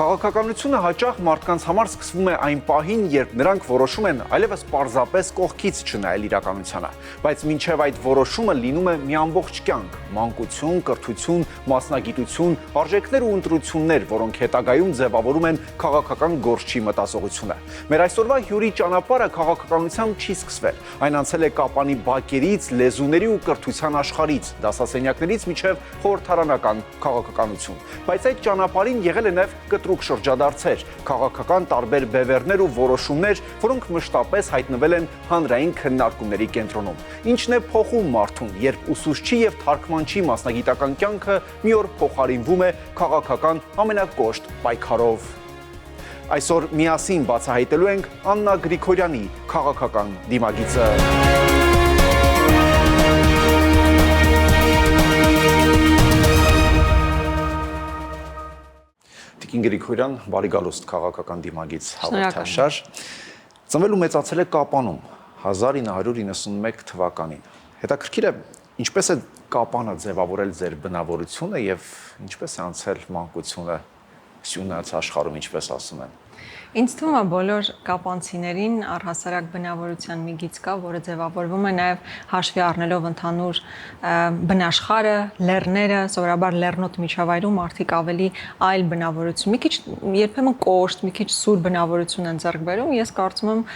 Քաղաքականությունը հաճախ մարդկանց համար սկսվում է այն պահին, երբ նրանք որոշում են այլևս պարզապես կողքից չնայել իրականությանը, բայց մինչև այդ որոշումը լինում է մի ամբողջ կյանք՝ մանկություն, կրթություն, մասնագիտություն, արժեքներ ու ընտրություններ, որոնք հետագայում ձևավորում են քաղաքական գործչի մտածողությունը։ Մեր այսօրվա հյուրի ճանապարհը քաղաքականությամբ չի սկսվել, այն անցել է Կապանի բակերից, լեզուների ու կրթության աշխարհից, դասասենյակներից մինչև խորհրդարանական քաղաքականություն, բայց այդ ճանապարհին եղել է նաև կտրուկ շրջադարձեր, քաղաքական տարբեր բևեռներ ու որոշումներ, որոնք մշտապես հայտնվել են հանրային քննարկումների կենտրոնում։ Ինչն է փոխում մարդուն, երբ ուսուցչի եւ թարգմանչի մասնագիտական կյանքը մի օր փոխարինվում է քաղաքական ամենակոշտ պայքարով։ Այսօր միասին բացահայտելու ենք Աննա Գրիգորյանի քաղաքական դիմագիծը։ Տիկին Գրիգորյան, բարի գալուստ քաղաքական դիմագիծ հաղորդաշար։ Ծնվել ու մեծացել է Կապանում 1991 թվականին։ Հետաքրքիր է, ինչպես է Կապանը ձևավորել ձեր բնավորությունը եւ ինչպես է անցել մանկությունը սյունած աշխարհում, ինչպես ասում են։ Ինձ թվում է բոլոր կապանցիներին առհասարակ բնավորության մի գիծ կա, որը ձևավորվում է նաև հաշվի առնելով ընդհանուր բնաշխարհը, լեռները, սովորաբար լեռնոտ միջավայրում մարդիկ ավելի այլ բնավորություն, մի քիչ երբեմն կոշտ, մի քիչ սուր բնավորություն են ձեռք բերում, ես կարծում եմ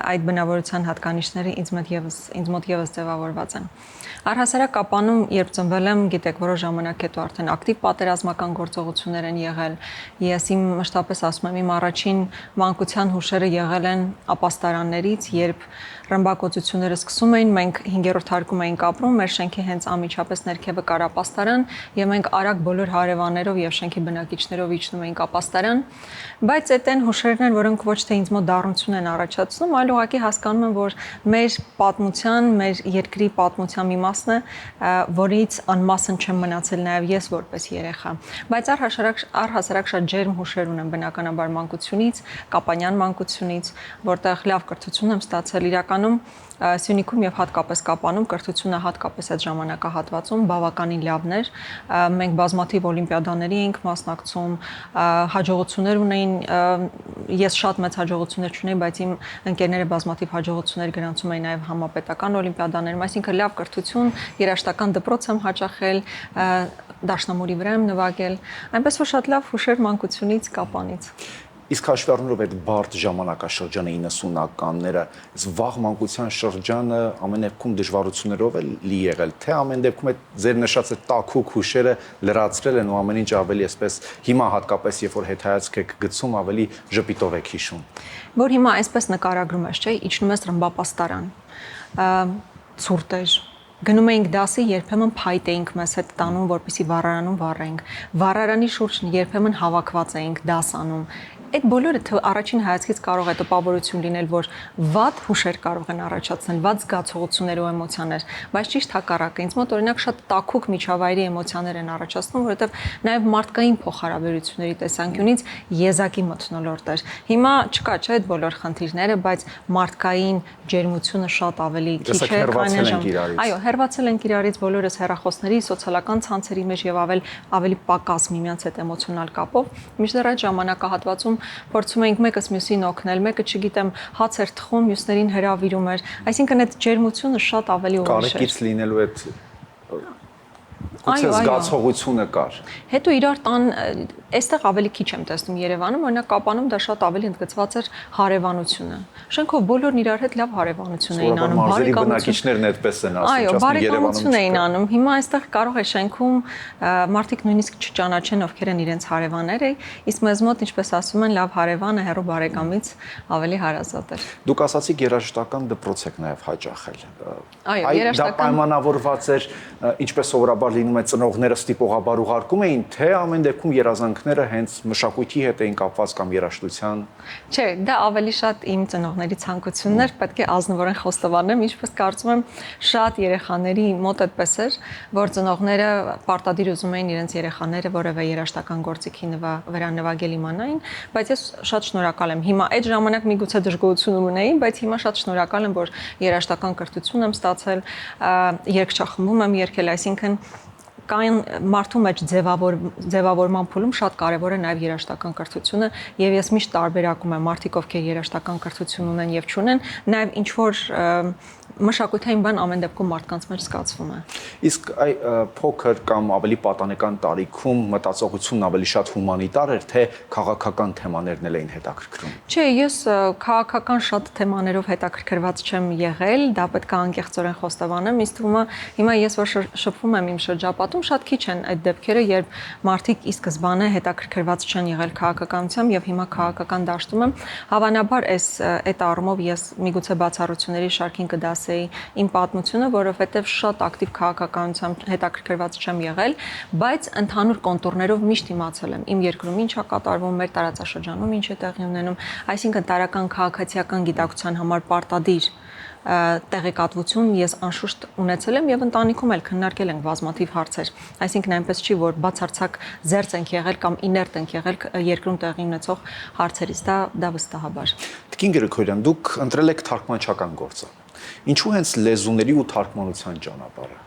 այդ բնավորության հատկանիշները ինձ մոտ եւս ձևավորված են։ Առհասարակ Կապանում, երբ ծնվել եմ, գիտեք, որոշ ժամանակ հետո արդեն ակտիվ պատերազմական գործողություններ են եղել։ Ես իմ մշտապես ասում եմ, իմ առաջին մանկության հուշերը եղել են ապաստարաններից, երբ ռմբակոծությունները սկսում էին, մենք 5-րդ հարկում էինք ապրում, մեր շենքի հենց անմիջապես ներքևը կար ապաստարան, եւ մենք արագ բոլոր հարևաններով եւ շենքի բնակիչներով իջնում էինք ապաստարան, բայց այդ այն հուշերն են, որոնք ոչ թե ինձ մոտ դառնություն են առաջացնում, այլ ուղղակի հասկանում եմ, որ մեր պատմության, մեր երկրի պատմության մի մասն է, որից անմասն չեմ մնացել նաեւ ես որպես երեխա, բայց առհասարակ շատ ջերմ հուշեր ունեմ բնականաբար մանկությունից, կապանյան մանկությունից, որտեղ լավ կրթություն եմ ստացել իրականում Սյունիքում եւ հատկապես Կապանում կրթությունը հատկապես այդ ժամանակահատվածում բավականին լավն էր։ Մենք բազմաթիվ օլիմպիադաների էինք մասնակցում, հաջողություններ ունեին, ես շատ մեծ հաջողություններ չունեի, բայց իմ ընկերները բազմաթիվ հաջողություններ գրանցում էին նաեւ համապետական օլիմպիադաներում, այսինքն լավ կրթություն, երաժշտական դպրոց եմ հաճախել, դաշնամուրի վրա եմ նվագել, այնպես որ շատ լավ հուշեր մանկությունից, Կապանից։ Իսկ հաշվի առնելով այդ բարդ ժամանակաշրջանը 90-ականները, վաղ մանկության շրջանը ամեն դեպքում դժվարություններով է լի եղել, թե ամեն դեպքում այդ ձեր նշած այդ տաքուկ հուշերը լրացրել են ու ամեն ինչ ավելի այսպես հիմա հատկապես երբ որ հետայացք եք գցում ավելի ժպիտով եք հիշում։ Որ հիմա այսպես նկարագրում ես, չէ, իջնում ես ռմբապաստարան, ցուրտ էր։ Գնում էինք դասի, երբեմն փայտ էինք մեզ հետ տանում, որպեսզի վառարանում վառենք։ Վառարանի շուրջ երբեմն հավաքված էինք դաս անում։ Այդ բոլորը առաջին հայացքից կարող է տպավորություն լինել, որ վատ հուշեր կարող են առաջացնել, վատ զգացողություններ ու էմոցիաներ, բայց ճիշտ հակառակը, ինձ մոտ օրինակ շատ տաքուկ միջավայրի էմոցիաներ են առաջացնում, որովհետև նաև մարդկային փոխհարաբերությունների տեսանկյունից եզակի մթնոլորտ էր։ Հիմա չկա, չէ, այդ բոլոր խնդիրները, բայց մարդկային ջերմությունը շատ ավելի քիչ է, քան այո, հեռացել ենք իրարից բոլորս հեռախոսների, սոցիալական ցանցերի մեջ եւ ավելի պակաս միմյանց հետ էմոցիոնալ կապով, մինչդեռ այդ ժամանակահատվածում փորձում էինք մեկս մյուսին օգնել, մեկը, չգիտեմ, հաց էր թխում, մյուսներին հրավիրում էր, այսինքն այդ ջերմությունը շատ ավելի ուրիշ էր։ Կարեկից լինելու այդ զգացողությունը կար։ Հետո իրար տան, այստեղ ավելի քիչ եմ տեսնում Երևանում, օրինակ Կապանում դա շատ ավելի ընդգծված էր հարևանությունը։ Շենքով բոլորն իրար հետ լավ հարևանություն էին անում, բնակիչներն այդպես են ասում, այո, բարեկամություն էին անում։ Հիմա այստեղ կարող է շենքում մարդիկ նույնիսկ չճանաչեն ովքեր են իրենց հարևանները, իսկ մեզ մոտ, ինչպես ասում են, լավ հարևանը հեռու բարեկամից ավելի հարազատ էր։ Դուք ասացիք երաժշտական դպրոց եք նաև հաճախել։ Այո, երաժշտական։ Դա պայմանավորված էր, ինչպես սովորաբար լինում է, ծնողները ստիպողաբար ուղարկում էին, թե ամեն դեպքում երազանքները հենց մշակույթի հետ էին կապված կամ երաժշտության։ Չէ, դա ավելի շատ իմ ծնողների ցանկությունն էր, պետք է ազնվորեն խոստովանեմ, ինչպես կարծում եմ, շատ երեխաների մոտ այդպես էր, որ ծնողները պարտադիր ուզում էին իրենց երեխաները որևէ երաժշտական գործիքի վրա նվագել իմանային, բայց ես շատ շնորհակալ եմ։ Հիմա այդ ժամանակ միգուցե դժգոհություն ունեի, բայց հիմա շատ շնորհակալ եմ, որ երաժշտական կրթություն եմ ստացել, երգչախմբում եմ երգել, այսինքն կային մարդու մեջ ձևավորման փուլում շատ կարևոր է նաև երաժշտական կրթությունը եւ ես միշտ տարբերակում եմ մարդիկ ովքեր երաժշտական կրթություն ունեն եւ չունեն, նաև ինչ որ մշակութային բան ամեն դեպքում մարդկանց մեջ զգացվում է։ Իսկ այ փոքր կամ ավելի պատանեկան տարիքում մտածողությունն ավելի շատ հումանիտար էր, թե քաղաքական թեմաներն էլ էին հետաքրքրում։ Չէ, ես քաղաքական շատ թեմաներով հետաքրքրված չեմ եղել, դա պետք է անկեղծորեն խոստովանեմ, ինձ թվում է հիմա ես որ շփվում եմ իմ շրջապատում, շատ քիչ են այդ դեպքերը, երբ մարդիկ ի սկզբանե հետաքրքրված չեն եղել քաղաքականությամբ եւ հիմա քաղաքական դաշտում եմ, հավանաբար այդ առումով ես միգուցե բացառությունների շարքին կդասեի իմ պատմությունը, որովհետեւ շատ ակտիվ քաղաքականությամբ հետաքրքրված չեմ եղել, բայց ընդհանուր կոնտուրներով միշտ իմացել եմ իմ երկրում ինչ է կատարվում, մեր տարածաշրջանում ինչ է տեղի ունենում, այսինքն տարական քաղաքացիական գիտակցության համար պարտադիր տեղեկատվություն ես անշուշտ ունեցել եմ եւ ընտանիքում էլ քննարկել ենք բազմաթիվ հարցեր, այսինքն այնպես չի, որ բացարձակ զերծ ենք եղել կամ իներտ ենք եղել երկրում տեղի ունեցող հարցերից, դա վստահաբար։ Տիկին Գրիգորյան, դուք ընտրել եք թարգմանչական գործը։ Ինչու հենց լեզուների ու թարգմանության ճանապարհը։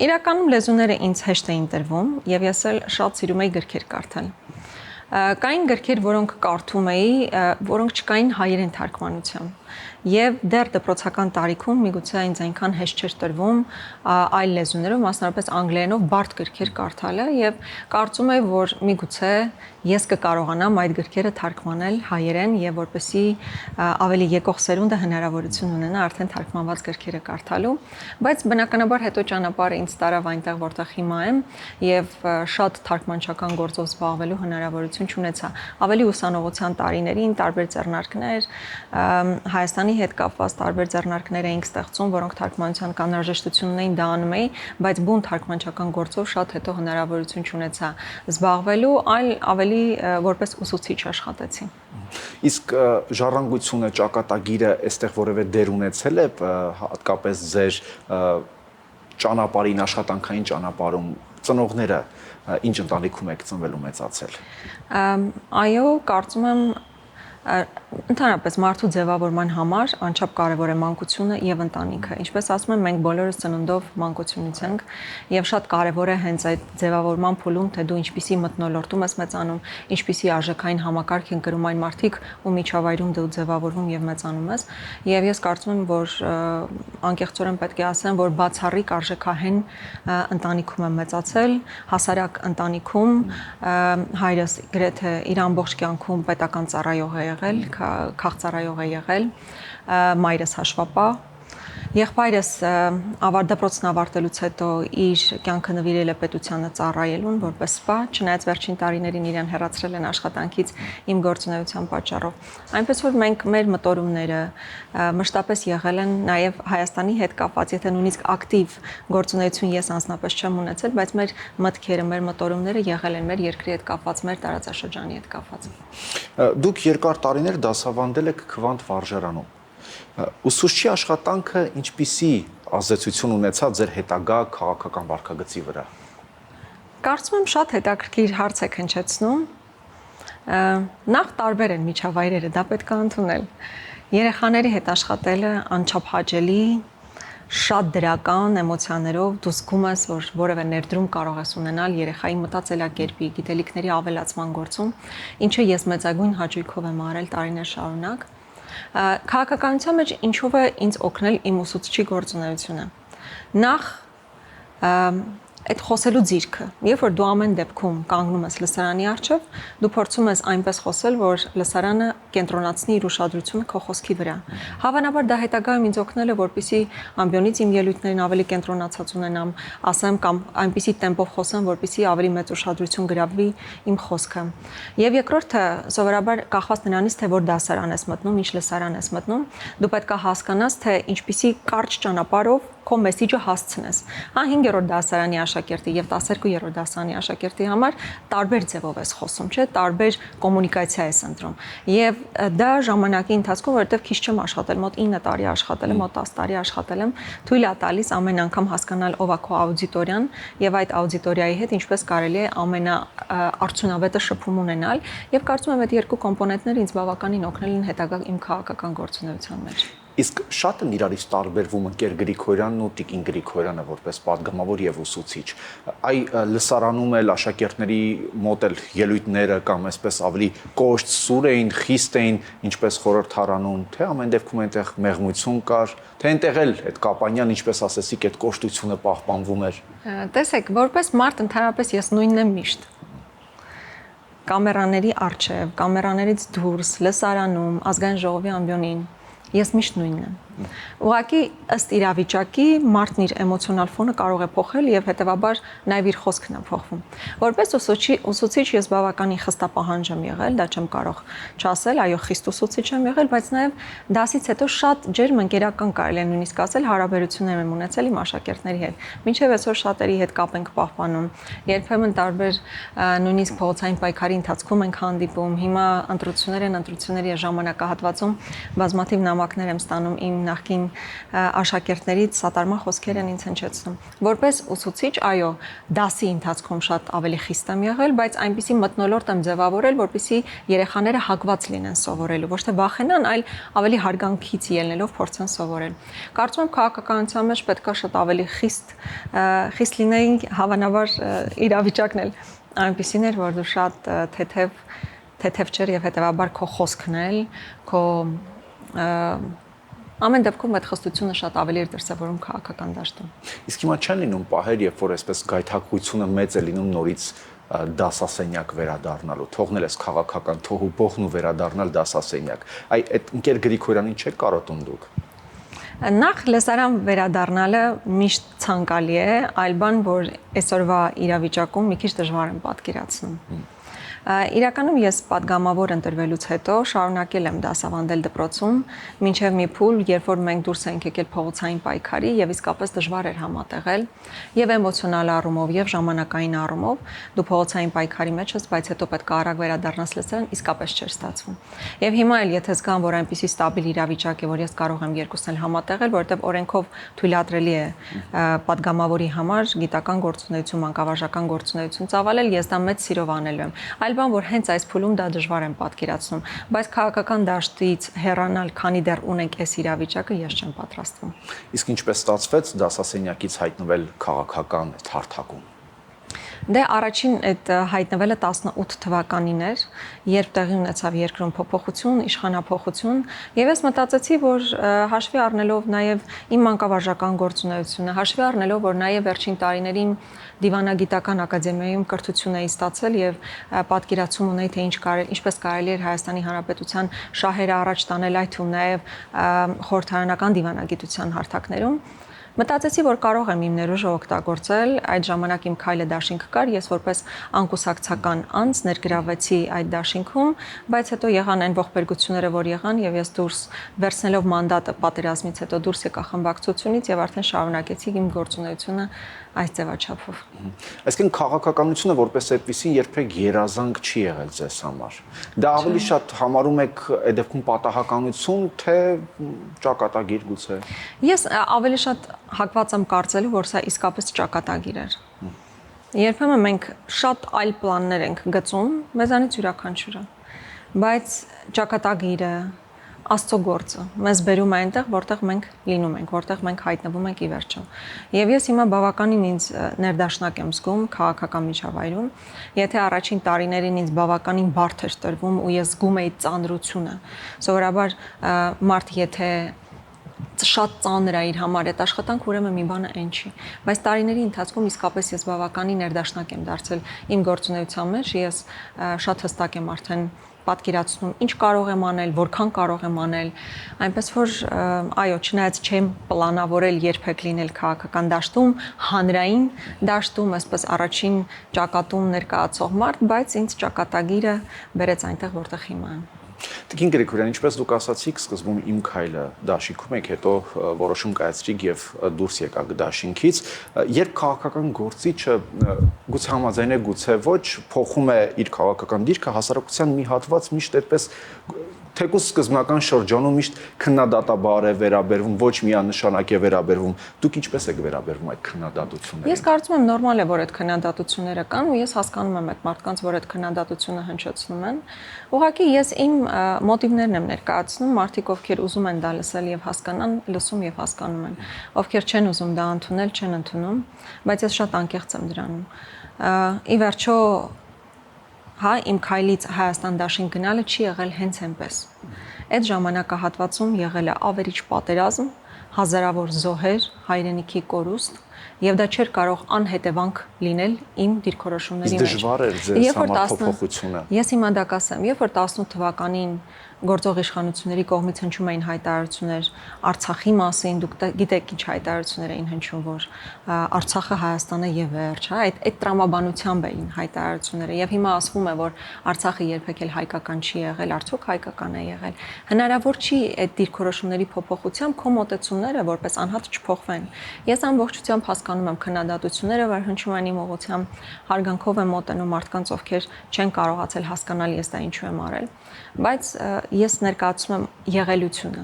Իրականում լեզուները ինձ հեշտ էին տրվում եւ ես էլ շատ սիրում էի գրքեր կարդալ։ Կային գրքեր, որոնք կարդում էի, որոնք չկային հայերեն թարգմանությամբ։ Եվ դեռ դպրոցական տարիքում միգուցե ինձ այնքան հեշտ չէր տրվում այլ լեզուներով, մասնավորապես անգլերենով բարդ գրքեր կարդալը եւ կարծում եմ, որ միգուցե ես կկարողանամ այդ գրքերը թարգմանել հայերեն եւ որպեսզի ավելի եկող սերունդը հնարավորություն ունենա արդեն թարգմանված գրքերը կարդալու, բայց բնականաբար հետո ճանապարհը ինձ տարավ այնտեղ, որտեղ հիմա եմ եւ շատ թարգմանչական գործով զբաղվելու հնարավորություն չունեցա։ Ավելի ուսանողության տարիներին տարբեր ձեռնարկներ Հայաստանի հետ կապված տարբեր ձեռնարկներ էինք ստեղծում, որոնք թարգմանության կանոնաժեշտություն ունեին, դա անում էի, բայց բուն թարգմանչական գործով շատ հետո հնարավորություն չունեցա զբաղվելու, այլ ավելի որպես ուսուցիչ աշխատեցի։ Իսկ ժառանգությունը, ճակատագիրը այստեղ որևէ դեր ունեցել է հատկապես ձեր ճանապարհին, աշխատանքային ճանապարհում, ծնողները ինչ ընտանիքում եք ծնվել ու մեծացել։ Այո, կարծում եմ ընդհանրապես մարդու ձևավորման համար անչափ կարևոր է մանկությունը եւ ընտանիքը։ Ինչպես ասում եմ, մենք բոլորս ծնունդով մանկությունից ենք եւ շատ կարևոր է հենց այդ ձևավորման փուլում, թե դու ինչպիսի մթնոլորտում ես մեծանում, ինչպիսի արժեքային համակարգ են կրում այն մարդիկ, ու միջավայրում դու ձևավորվում եւ մեծանում ես։ Եվ ես կարծում եմ, որ անկեղծորեն պետք է ասեմ, որ բացառիկ արժեքահեն ընտանիքում եմ մեծացել, հասարակ ընտանիքում, հայրս գրեթե իր ամբողջ կյանքում պետական ծառայող է եղել, քաղցարայող է եղել, մայրս հաշվապահ, եղբայրս դպրոցն ավարտելուց հետո իր կյանքը նվիրել է պետությանը ծառայելուն որպես սպա, չնայած վերջին տարիներին իրեն հեռացրել են աշխատանքից իմ գործունեության պատճառով։ Այնպես որ մենք մեր մտորումները մշտապես եղել են նաև Հայաստանի հետ կապված, եթե նույնիսկ ակտիվ գործունեություն ես անձնապես չեմ ունեցել, բայց մեր մտքերը, մեր մտորումները եղել են մեր երկրի հետ կապված, մեր տարածաշրջանի հետ կապված։ Դուք երկար տարիներ դասավանդել եք Քվանտ վարժարանում։ Ուսուցչի աշխատանքը ինչպիսի ազդեցություն ունեցավ ձեր հետագա քաղաքական վարքագծի վրա։ Կարծում եմ շատ հետաքրքիր հարց եք հնչեցնում։ Նախ տարբեր են միջավայրերը, դա պետք է ընդունել։ Երեխաների հետ աշխատելը անչափ հաճելի, շատ դրական էմոցիաներով դու զգում ես, որ որևէ ներդրում կարող ես ունենալ երեխայի մտածելակերպի, գիտելիքների ավելացման գործում, ինչը ես մեծագույն հաճույքով եմ արել տարիներ շարունակ։ Քաղաքականության մեջ ինչով է ինձ օգնել իմ ուսուցչի գործունեությունը։ Նախ այդ խոսելու ձիրքը, երբ որ դու ամեն դեպքում կանգնում ես լսարանի առջև, դու փորձում ես այնպես խոսել, որ լսարանը կենտրոնացնի իր ուշադրությունը քո խոսքի վրա։ Հավանաբար դա հետագայում ինձ օգնել է, որպեսզի ամբիոնից իմ ելույթներն ավելի կենտրոնացած ունենամ, ասեմ կամ այնպիսի տեմպով խոսեմ, որպեսզի ավելի մեծ ուշադրություն գրավվի իմ խոսքը։ Եվ երկրորդը սովորաբար կախված նրանից, թե որ դասարան ես մտնում, ինչ լսարան ես մտնում, դու պետք է հասկանաս, թե ինչպիսի կարճ ճանապարհով քո մեսիջը հասցնես։ 5-րդ դասարանի աշակերտի եւ 12-րդ դասարանի աշակերտի համար տարբեր ձևով ես խոսում, չէ՞, տարբեր կոմունիկացիա ես ընտրում։ Եվ դա ժամանակի ընթացքում, որովհետեւ քիչ չեմ աշխատել, մոտ 9 տարի աշխատել եմ, մոտ 10 տարի աշխատել եմ, թույլ է տալիս ամեն անգամ հասկանալ ով է քո աուդիտորիան եւ այդ աուդիտորիայի հետ ինչպես կարելի է ամենաարդյունավետը շփում ունենալ եւ կարծում եմ այդ երկու կոմպոնենտները ինձ բավականին օգնել են հետագա իմ քաղաքական գործունեության մեջ։ Իսկ շատ են իրարից տարբերվում ընկեր Գրիգորյանն ու Տիկին Գրիգորյանը որպես падգամավոր եւ ուսուցիչ։ Այ լսարանում էլ աշակերտների մոտ էլ ելույթները կամ այսպես ավելի կոշտ սուր էին, խիստ էին, ինչպես խորհրդարանում, թե ամեն դեպքում այնտեղ մեղմություն կար, թե այնտեղ էլ այդ Կապանյան, ինչպես ասեցիք, այդ կոշտությունը պահպանվում էր։ Տեսեք, որպես մարդ ընդհանրապես ես նույնն եմ միշտ։ Կամերաների առջև, կամերաներից դուրս, լսարանում, ազգային ժողովի ամբիոնին ես միշտ նույնն եմ։ Ուղղակի ըստ իրավիճակի մարդն իր էմոցիոնալ ֆոնը կարող է փոխել եւ հետեւաբար նաեւ իր խոսքն է փոխվում։ Որպես ուսուցիչ ես բավականին խստապահանջ եմ եղել, դա չեմ կարող չասել, այո, խիստ ուսուցիչ եմ եղել, բայց նաեւ դասից հետո շատ ջերմ ընկերական կարելի է նույնիսկ ասել հարաբերություններ եմ ունեցել իմ աշակերտների հետ։ Մինչեւ այսօր շատերի հետ կապ ենք պահպանում։ Երբեմն տարբեր նույնիսկ փողոցային պայքարի ընթացքում ենք հանդիպում։ Հիմա ընտրությունների ժամանակահատվածում բազմաթիվ նամակներ եմ ստանում իմ նախկին աշակերտներից սատարման խոսքեր են ինձ հնչեցնում։ Որպես ուսուցիչ, այո, դասի ընթացքում շատ ավելի խիստ եմ եղել, բայց այնպիսի մթնոլորտ եմ ձևավորել, որպեսզի երեխաները հակված լինեն սովորելու, ոչ թե վախենան, այլ ավելի հարգանքից ելնելով փորձեն սովորել։ Կարծում եմ քաղաքականության մեջ պետքա շատ ավելի խիստ լինեին, հավանաբար իրավիճակն էլ այնպիսին էր, որ դու շատ թեթև չէր եւ հետեւաբար քո խոսքն էլ, քո ամեն դեպքում այդ խստությունը շատ ավելի էր դրսևորում քաղաքական դաշտում։ Իսկ հիմա չեն լինում պահեր, երբ որ այսպես գայթակղությունը մեծ է լինում նորից դասասենյակ վերադառնալու, թողնել ես քաղաքական թոհուբողն ու վերադառնալ դասասենյակ։ Այ այդ ընկեր Գրիգորյանին չեք կարոտում դուք։ Նախ լեսարան վերադառնալը միշտ ցանկալի է, այլ բան, որ այսօրվա իրավիճակում մի քիչ դժվար եմ պատկերացնում։ Իրականում ես падգամավոր ընտրվելուց հետո շարունակել եմ դասավանդել դպրոցում, մինչև մի փուլ, երբ որ մենք դուրս ենք եկել փողոցային պայքարի եւ իսկապես դժվար էր համատեղել եւ էմոցիոնալ առումով եւ ժամանակային առումով դու փողոցային պայքարի մեջ ես, բայց հետո պետք է արագ վերադառնաս լսարան, իսկապես չէր ստացվում։ Եվ հիմա էլ եթե զգամ, որ այնպիսի ստաբիլ իրավիճակ է, որ ես կարող եմ երկուսն էլ համատեղել, որովհետեւ օրենքով թույլատրելի է падգամավորի համար գիտական գործունեություն, մանկավարժական գործունեություն ծավալել, ես դա մեծ սիրով անելու եմ։ Այլ բան, որ հենց այս փուլում դա դժվար եմ պատկերացնում, բայց քաղաքական դաշտից հեռանալ, քանի դեռ ունենք այս իրավիճակը, ես չեմ պատրաստվում։ Իսկ ինչպես ստացվեց դասասենյակից հայտնվել քաղաքական հարթակում։ Դե առաջին այդ հայտնվելը 18 թվականին էր, երբ տեղի ունեցավ երկրում փոփոխություն, իշխանափոխություն, եւ ես մտածեցի, որ հաշվի առնելով նաեւ իմ մանկավարժական գործունեությունը, հաշվի առնելով, որ նաեւ վերջին տարիներին Դիվանագիտական ակադեմիայում կրթություն էի ստացել եւ պատկերացում ունեի, թե ինչպես կարելի էր Հայաստանի Հանրապետության շահերը առաջ տանել, այդ թվում նաեւ խորհրդարանական դիվանագիտության հարթակներում։ Մտածեցի, որ կարող եմ իմ ներուժը օգտագործել, այդ ժամանակ իմ քայլը դաշինք կար, ես որպես անկուսակցական անձ ներգրավեցի այդ դաշինքում, բայց հետո եղան այն ողբերգությունները, որ եղան, եւ ես դուրս վերցնելով մանդատը պատերազմից հետո դուրս եկա խմբակցությունից եւ արդեն շարունակեցի իմ գործունեությունը այս ձևաչափով։ Այսինքն քաղաքականությունը որպես այդպեսին երբեք երազանք չի եղել ձեզ համար։ Դա ավելի շատ համարում եք այդ դեպքում պատահականություն, թե ճակատագիր գուցե։ Ես ավելի շատ հակված եմ կարծելու, որ սա իսկապես ճակատագիր էր։ Երբեմն մենք շատ այլ պլաններ ենք գծում, մեզանից յուրաքանչյուրը, բայց ճակատագիրը Աստծո գործը մեզ բերում է այնտեղ, որտեղ մենք լինում ենք, որտեղ մենք հայտնվում ենք ի վերջո։ Եվ ես հիմա բավականին ինձ ներդաշնակ եմ զգում քաղաքական միջավայրում, եթե առաջին տարիներին ինձ բավականին բարդ էր տրվում ու ես զգում էի ծանրությունը։ Սովորաբար մարդ եթե շատ ծանր է իր համար այդ աշխատանք, ուրեմն մի բանը այն չի։ Բայց տարիների ընթացքում իսկապես ես բավականին ներդաշնակ եմ դարձել իմ գործունեության մեջ, ես շատ հստակ եմ արդեն պատկերացնում, ինչ կարող եմ անել, որքան կարող եմ անել, այնպես որ այո, չնայած չեմ պլանավորել երբեք լինել քաղաքական դաշտում, հանրային դաշտում, այսպես առաջին ճակատում ներկայացող մարդ, բայց ինձ ճակատագիրը բերեց այնտեղ, որտեղ հիմա եմ։ Տիկին Գրիգորյան, ինչպես դուք ասացիք, սկզբում իմ քայլը դաշինքում եք, հետո որոշում կայացրիք եւ դուրս եկաք դաշինքից, երբ քաղաքական գործիչը գուցե համաձայն է, գուցե ոչ, փոխում է իր քաղաքական դիրքը, հասարակության մի հատված միշտ այդպես Թեկուզ սկզբնական շրջանում միշտ քննադատաբար է վերաբերվում, ոչ միանշանակ է վերաբերվում։ Դուք ինչպես եք վերաբերվում այդ քննադատություններին։ Ես կարծում եմ նորմալ է, որ այդ քննադատությունները կան ու ես հասկանում եմ այդ մարդկանց, որ այդ քննադատությունը հնչեցնում են։ Ուղղակի ես իմ մոտիվներն եմ ներկայացնում, մարդիկ ովքեր ուզում են դա լսել եւ հասկանան, լսում եւ հասկանում են։ Ովքեր չեն ուզում դա ընդունել, չեն ընդունում, բայց ես շատ անկեղծ եմ դրանում։ Ի վերջո հա իմ քայլից Հայաստան դաշին գնալը չի եղել հենց այնպես։ Այդ ժամանակահատվածում եղել է ավերիչ պատերազմ, հազարավոր զոհեր, հայրենիքի կորուստ, եւ դա չէր կարող անհետևանք լինել իմ դիրքորոշումների մեջ։ Դժվար էր ձեզ համար փոփոխությունը։ Ես հիմա դա կասեմ, երբ որ 18 թվականին գործող իշխանությունների կողմից հնչում էին հայտարարություններ Արցախի մասին, դուք գիտեք ինչ հայտարարություններ էին հնչում, որ Արցախը Հայաստանը եւ վերջ, հա, այդ տրամաբանությամբ էին հայտարարությունները եւ հիմա ասվում է, որ Արցախը երբեք էլ հայկական չի եղել, արդյոք հայկական է եղել։ Հնարավոր չի այդ դիրքորոշումների փոփոխությամբ քո մոտեցումները որպես անհատ չփոխվեն։ Ես ամբողջությամբ հասկանում եմ քննադատությունները, որ հնչում են իմ ուղղությամբ, հարգանքով եմ մոտենում մարդկանց, ովքեր չեն կարողացել հասկանալ ես դա ինչու եմ արել, բայց ես ներկայացնում եմ եղելությունը։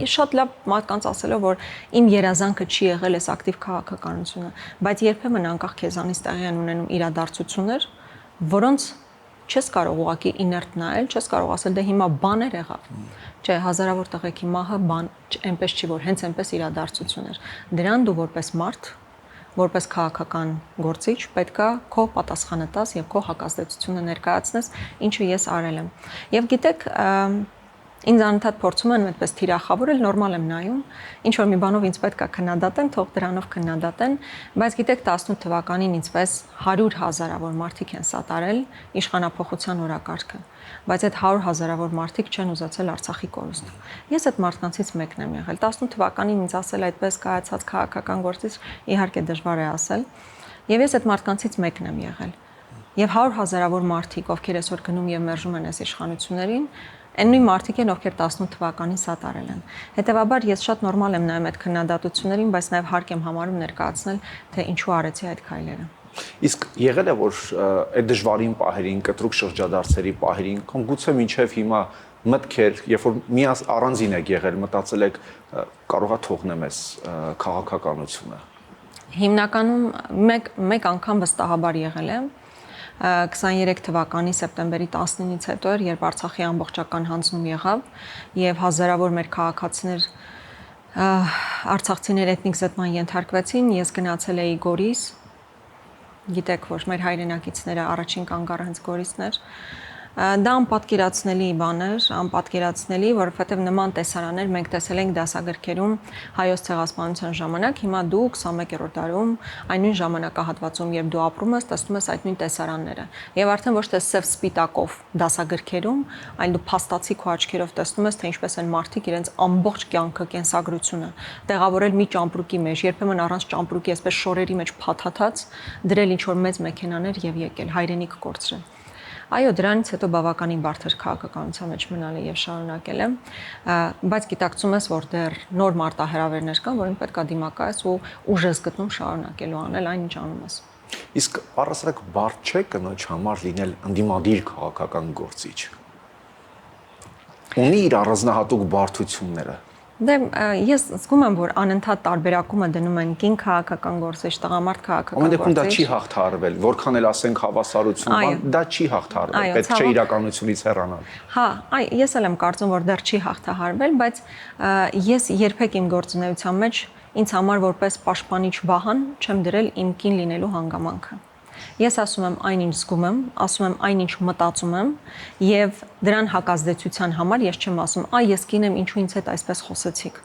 Ես շատ լավ մարդկանց ասելով, որ իմ երազանքը չի եղել այս ակտիվ քաղաքականությունը, բայց երբեմն անկախ քեզանից տեղի են ունենում իրադարձություններ, որոնց չես կարող ուղղակի իներտ նայել, չես կարող ասել դե հիմա բաներ եղավ։ Չէ, հազարավոր տղեկի մահը բան այնպես չի, որ հենց այնպես իրադարձություն էր։ Դրան դու որպես մարդ, որպես քաղաքական գործիչ պետքա քո պատասխանը տաս եւ քո հակազդեցությունը ներկայացնես, ինչը ես արել եմ։ Եվ գիտեք, ինձ անընդհատ փորձում են այդպես թիրախավորել, նորմալ եմ նայում, ինչ որ մի բանով ինձ պետքա քննադատեն, թող դրանով քննադատեն, բայց գիտեք 18 թվականին ինձպես 100 հազարավոր մարդիկ են սատարել իշխանապողության օրակարգը, բայց այդ 100 հազարավոր մարդիկ չեն ուզեցել Արցախի կորուստ։ Ես այդ մարդկանցից մեկն եմ եղել։ 18 թվականին ինձ ասել այդպես կայացած քաղաքական գործից իհարկե դժվար է ասել, եւ ես այդ մարդկանցից մեկն եմ եղել։ Եվ 100 հազարավոր մարդիկ, ովքեր այսօր գնում եւ մերժում են այս իշխանություններին, այն նույն մարդիկ են, ովքեր 18 թվականին սատարել են։ Հետևաբար ես շատ նորմալ եմ նայում այդ քննադատություններին, բայց նաև հարկ եմ համարում ներկայացնել, թե ինչու արեցի այդ քայլերը։ Իսկ եղել է, որ այդ դժվարին պահերին, կտրուկ շրջադարձերի պահերին, կամ գուցե մինչև հիմա մտքեր, երբ որ մի առանձին եք եղել, մտածել եք կարողա թողնեմ այս քաղաքականությունը։ Հիմնականում մեկ անգամ վստահաբար եղել եմ 23 թվականի սեպտեմբերի 19-ից հետո էր, երբ Արցախի ամբողջական հանձնում եղավ եւ հազարավոր մեր քաղաքացիներ արցախցիներ էթնիկ զտման ենթարկվեցին, ես գնացել էի Գորիս, գիտեք, որ մեր հայրենակիցները առաջին կանգառը հենց Գորիսն էր, դա անպատկերացնելի բան էր, անպատկերացնելի, որովհետև նման տեսարաններ մենք տեսել ենք դասագրքերում հայոց ցեղասպանության ժամանակ, հիմա դու 21-րդ դարում այն նույն ժամանակահատվածում, երբ դու ապրում ես, տեսնում ես այդ նույն տեսարանները։ Եվ արդեն ոչ թե սև սպիտակով դասագրքերում, այլ դու փաստացի քո աչքերով տեսնում ես, թե ինչպես են մարդիկ իրենց ամբողջ կյանքը, կենսագրությունը տեղավորել մի ճամպրուկի մեջ, երբեմն առանց ճամպրուկի, այսպես շորերի մեջ փաթաթած, դրել ինչ-որ մեծ մեքենաներ եւ եկել հայրենիք կորցրել։ Այո, դրանից հետո բավականին բարձր քաղաքականության մեջ մնալ եմ եւ շարունակել եմ, բայց գիտակցում ես, որ դեռ նոր մարտահրավերներ կան, որին պետք է դիմակայես ու ուժ ես գտնում շարունակելու անել այն, ինչ անում ես։ Իսկ առասարակ բարդ չէ կնոջ համար լինել ընդդիմադիր քաղաքական գործիչ։ Ունի իր առանձնահատուկ բարդությունները։ Դե ես զգում եմ, որ անընդհատ տարբերակումը դնում են կին քաղաքական գործիչ, տղամարդ քաղաքական գործիչ։ Ամեն դեպքում դա չի հաղթահարվել, որքան էլ ասենք հավասարություն, դա չի հաղթահարվել, պետք չէ իրականությունից հեռանալ։ Հա, ես էլ եմ կարծում, որ դեռ չի հաղթահարվել, բայց ես երբեք իմ գործունեության մեջ ինձ համար որպես պաշտպանիչ վահան չեմ դրել իմ կին լինելու հանգամանքը։ Ես ասում եմ այնինչ զգում եմ, ասում եմ այնինչ մտածում եմ եւ դրան հակազդեցության համար ես չեմ ասում, ես կին եմ, ինչու ինձ հետ այսպես խոսեցիք։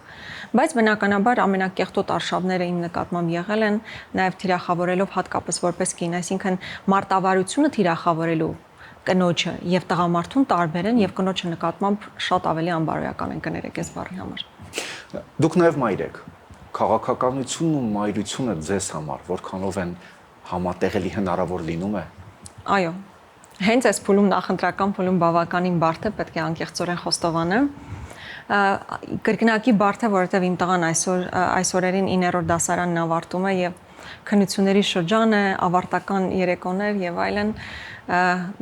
Բայց բնականաբար ամենակեղտոտ արշավները իմ նկատմամբ եղել են, նաեւ թիրախավորելով հատկապես որպես կին, այսինքն մարտավարությունը թիրախավորելու կնոջը եւ տղամարդուն տարբեր են եւ կնոջը նկատմամբ շատ ավելի անբարոյական են, կներեք այս բառի համար։ Դուք նաեւ մայր եք։ Քաղաքականությունն ու մայրությունը ձեզ համար որքանով են համատեղելի հնարավոր լինում է։ Այո։ Հենց այս փուլում նախընտրական փուլում բավականին բարդ է, պետք է անկեղծորեն խոստովանեմ։ Կրկնակի բարդ է, որովհետև իմ տղան այս օրերին 9-րդ դասարանն ավարտում է եւ քննությունների շրջան է, ավարտական երեկոներ եւ այլն,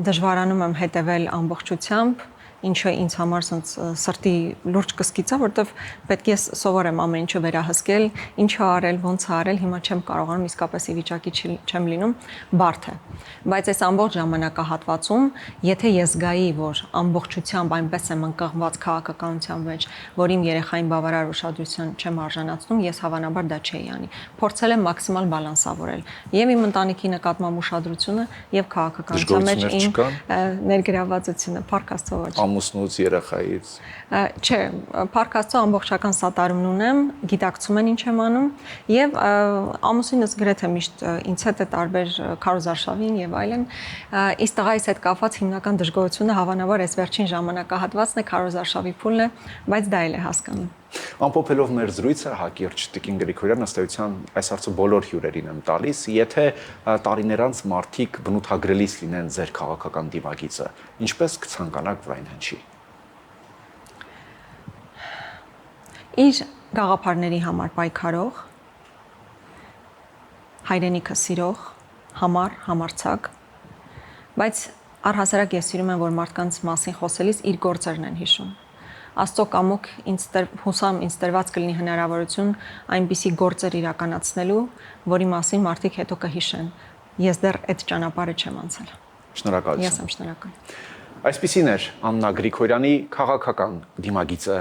դժվարանում եմ հետեւել ամբողջությամբ ինչը ինձ համար ասենց սրտի լուրջ կսկիցա, որովհետև պետք է սովորեմ ամեն ինչը վերահսկել, ինչը արել, ոնց արել, հիմա չեմ կարողանում իսկապես ի վիճակի չեմ լինում, բարդ է։ Բայց այս ամբողջ ժամանակահատվածում, եթե ես զգայի, որ ամբողջությամբ այնպես եմ ընկղմված քաղաքականության մեջ, որ իմ երեխային բավարար ուշադրության չեմ արժանացնում, ես հավանաբար դա չէի անի։ Փորձել եմ մաքսիմալ բալանսավորել եւ իմ ընտանիքի նկատմամբ ուշադրությունը եւ քաղաքականության մեջ իմ ներգրավվածությունը, փառք Աստծո ոչ։ Ամուսնուց, երեխայից։ Չէ, փառք Աստծո ամբողջական սատարումն ունեմ, գիտակցում են ինչ եմ անում եւ ամուսինս գրեթե միշտ ինձ հետ է տարբեր քարոզարշավին եւ այլն, իսկ տղայիս հետ կապված հիմնական դժգոհությունը հավանաբար այս վերջին ժամանակահատվածն է, քարոզարշավի փուլն է, բայց դա էլ է հասկանում։ Ամփոփելով մեր զրույցը, հակիրճ Տիկին Գրիգորյան, ըստ էության այս հարցը բոլոր հյուրերին եմ տալիս, եթե տարիներ անց մարդիկ բնութագրելիս լինեն ձեր քաղաքական դիմագիծը, ինչպես կցանկանաք վրան հնչի։ Իր գաղափարների համար պայքարող, հայրենիքը սիրող, համարցակ, բայց առհասարակ ես սիրում եմ, որ մարդկանց մասին խոսելիս իր գործերն են հիշում։ Աստծո կամոք հուսամ ինձ տրված կլինի հնարավորություն այնպիսի գործեր իրականացնելու, որի մասին մարդիկ հետո կհիշեն։ Ես դեռ այդ ճանապարհը չեմ անցել։ Շնորհակալություն։ Ես եմ շնորհակալ։ Այսպիսին էր Աննա Գրիգորյանի քաղաքական դիմագիծը։